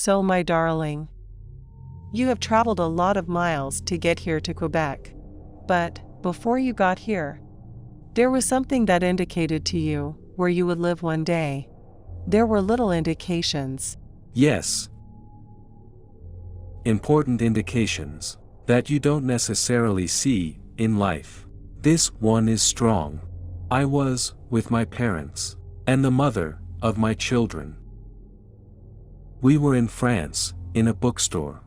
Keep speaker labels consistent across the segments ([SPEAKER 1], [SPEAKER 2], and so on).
[SPEAKER 1] So my darling, you have traveled a lot of miles to get here to Quebec. But, before you got here, there was something that indicated to you where you would live one day. There were little indications.
[SPEAKER 2] Yes. Important indications that you don't necessarily see in life. This one is strong. I was with my parents and the mother of my children. We were in France, in a bookstore.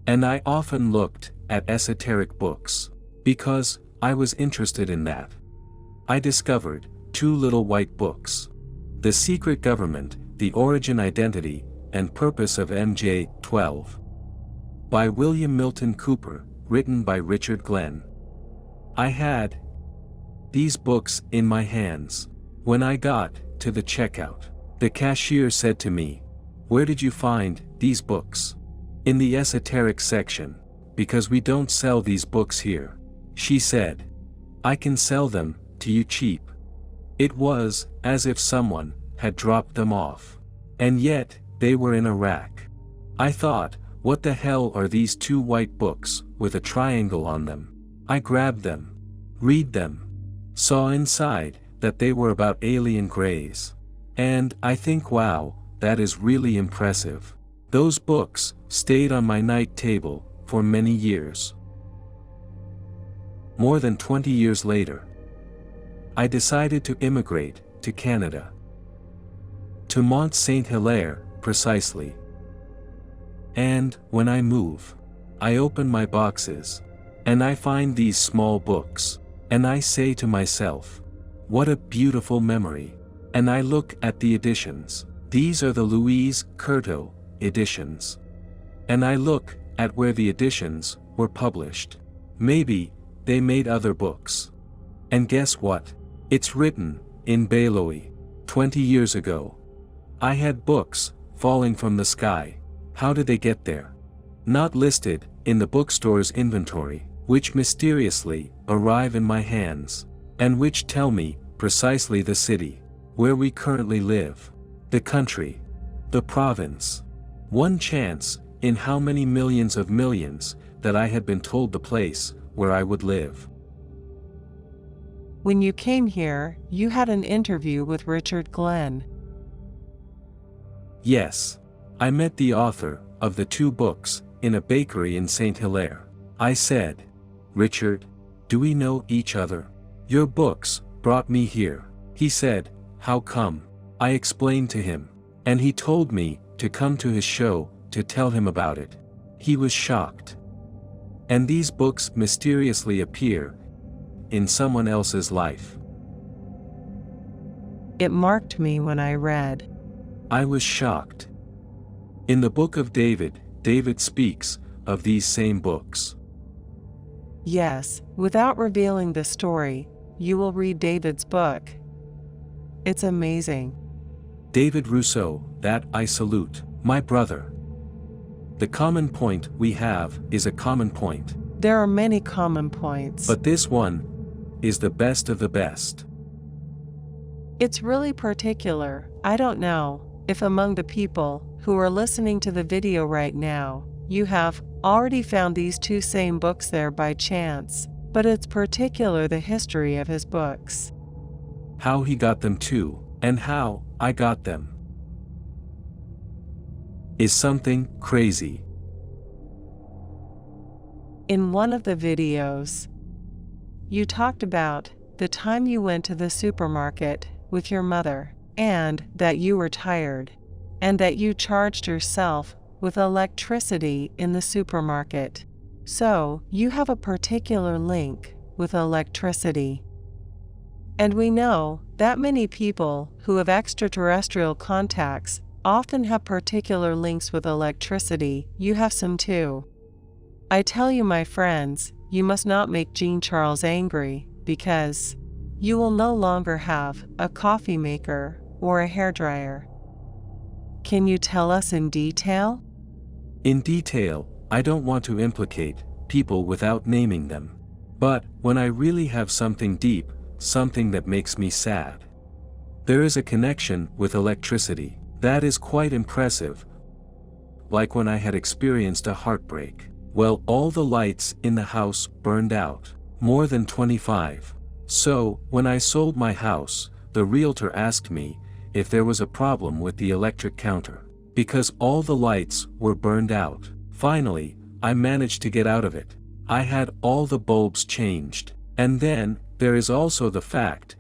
[SPEAKER 2] And I often looked at esoteric books, because I was interested in that. I discovered 2 little white books. The Secret Government, The Origin, Identity, and Purpose of MJ-12. By William Milton Cooper, written by Richard Glenn. I had these books in my hands. When I got to the checkout, the cashier said to me, "Where did you find these books?" "In the esoteric section, because we don't sell these books here," she said. "I can sell them to you cheap." It was as if someone had dropped them off. And yet, they were in a rack. I thought, what the hell are these 2 white books with a triangle on them? I grabbed them. Read them. Saw inside that they were about alien greys. And I think, wow, that is really impressive. Those books stayed on my night table for many years. More than 20 years later, I decided to immigrate to Canada. To Mont Saint Hilaire, precisely. And when I move, I open my boxes, and I find these small books, and I say to myself, what a beautiful memory. And I look at the editions. These are the Louise Curto editions. And I look at where the editions were published. Maybe they made other books. And guess what? It's written in Beloy. 20 years ago. I had books falling from the sky. How did they get there? Not listed in the bookstore's inventory, which mysteriously arrive in my hands, and which tell me precisely the city where we currently live, the country, the province. One chance in how many millions of millions that I had been told the place where I would live.
[SPEAKER 1] When you came here, you had an interview with Richard Glenn.
[SPEAKER 2] Yes. I met the author of the 2 books in a bakery in Saint Hilaire. I said, "Richard, do we know each other? Your books brought me here." He said, "How come?" I explained to him, and he told me to come to his show to tell him about it. He was shocked. And these books mysteriously appear in someone else's life.
[SPEAKER 1] It marked me when I read.
[SPEAKER 2] I was shocked. In the book of David, David speaks of these same books.
[SPEAKER 1] Yes, without revealing the story, you will read David's book. It's amazing.
[SPEAKER 2] David Rousseau, that I salute, my brother. The common point we have is a common point.
[SPEAKER 1] There are many common points.
[SPEAKER 2] But this one is the best of the best.
[SPEAKER 1] It's really particular. I don't know if among the people who are listening to the video right now, you have already found these 2 same books there by chance, but it's particular the history of his books.
[SPEAKER 2] How he got them too, and how I got them, is something crazy.
[SPEAKER 1] In one of the videos, you talked about the time you went to the supermarket with your mother, and that you were tired, and that you charged yourself with electricity in the supermarket. So, you have a particular link with electricity. And we know that many people who have extraterrestrial contacts often have particular links with electricity. You have some too. I tell you, my friends, you must not make Jean-Charles angry, because you will no longer have a coffee maker or a hairdryer. Can you tell us in detail?
[SPEAKER 2] In detail, I don't want to implicate people without naming them. But when I really have something deep, something that makes me sad, there is a connection with electricity that is quite impressive. like when I had experienced a heartbreak. Well, all the lights in the house burned out. More than 25. So, when I sold my house, the realtor asked me if there was a problem with the electric counter, because all the lights were burned out. Finally, I managed to get out of it. I had all the bulbs changed. And then, there is also the fact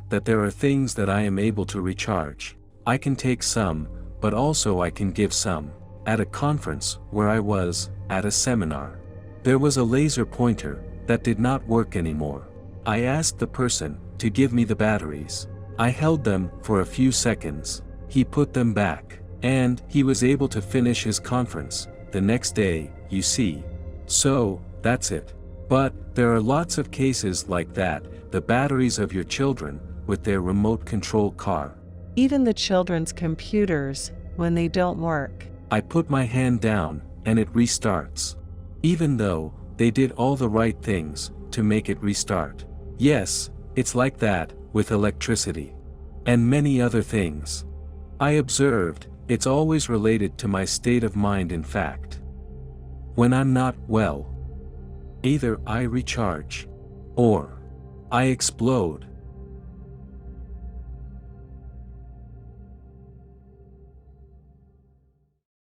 [SPEAKER 2] that there are things that I am able to recharge. I can take some, but also I can give some. At a conference where I was, at a seminar, there was a laser pointer that did not work anymore. I asked the person to give me the batteries. I held them for a few seconds. He put them back, and he was able to finish his conference the next day, you see. So, that's it. But there are lots of cases like that, the batteries of your children with their remote control car.
[SPEAKER 1] Even the children's computers, when they don't work.
[SPEAKER 2] I put my hand down, and it restarts. Even though they did all the right things to make it restart. Yes, it's like that with electricity. And many other things. I observed, it's always related to my state of mind. In fact, when I'm not well, either I recharge, or I explode.